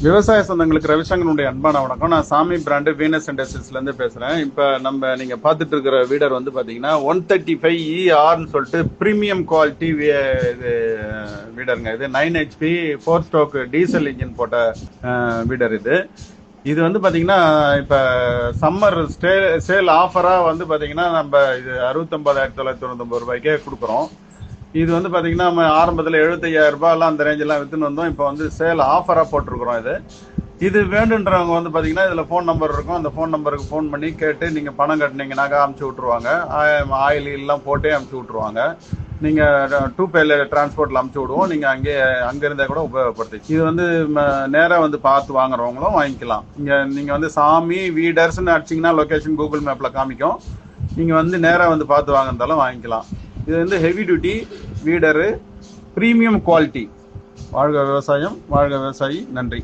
விவசாய சொந்தங்களுக்கு ரவிசங்கரனுடைய அன்பான வணக்கம். நான் சாமி பிராண்டு வீனஸ் இண்டஸ்ட்ரீஸ்லேருந்து பேசுகிறேன். இப்போ நீங்கள் பார்த்துட்டு இருக்கிற வீடர் வந்து பார்த்தீங்கன்னா 135ERன்னு சொல்லிட்டு ப்ரீமியம் குவாலிட்டி இது வீடருங்க. இது 9 HP 4 ஸ்ட்ரோக் டீசல் இன்ஜின் போட்ட வீடர் இது. இது வந்து பார்த்தீங்கன்னா இப்போ சம்மர் சேல் ஆஃபராக வந்து பார்த்தீங்கன்னா நம்ம இது 69,999 ரூபாய்க்கே கொடுக்குறோம். இது வந்து பார்த்தீங்கன்னா நம்ம ஆரம்பத்தில் 75,000 ரூபாயெல்லாம் அந்த ரேஞ்செல்லாம் விற்றுன்னு வந்தோம். இப்போ வந்து சேல் ஆஃபராக போட்டிருக்கிறோம். இது வேண்டுன்றவங்க வந்து பார்த்தீங்கன்னா இதில் ஃபோன் நம்பர் இருக்கும். அந்த ஃபோன் நம்பருக்கு ஃபோன் பண்ணி கேட்டு நீங்கள் பணம் கட்டினீங்கன்னாக்கா அமுச்சு விட்ருவாங்க. ஆயில் எல்லாம் போட்டே அமுச்சு விட்ருவாங்க. நீங்கள் 2 டிரான்ஸ்போர்ட்டில் அமுச்சு விடுவோம். நீங்கள் அங்கேருந்தே கூட உபயோகப்படுத்தி இது வந்து நேராக வந்து பார்த்து வாங்குறவங்களும் வாங்கிக்கலாம். நீங்கள் வந்து சாமி வீடர்ஸ்ன்னு அடிச்சிங்கன்னா லொக்கேஷன் கூகுள் மேப்பில் காமிக்கும். நீங்கள் வந்து நேராக வந்து பார்த்து வாங்கினாலும் வாங்கிக்கலாம். இது வந்து heavy duty weeder, premium quality. வாழ்க விவசாயம், வாழ்க விவசாயி. நன்றி.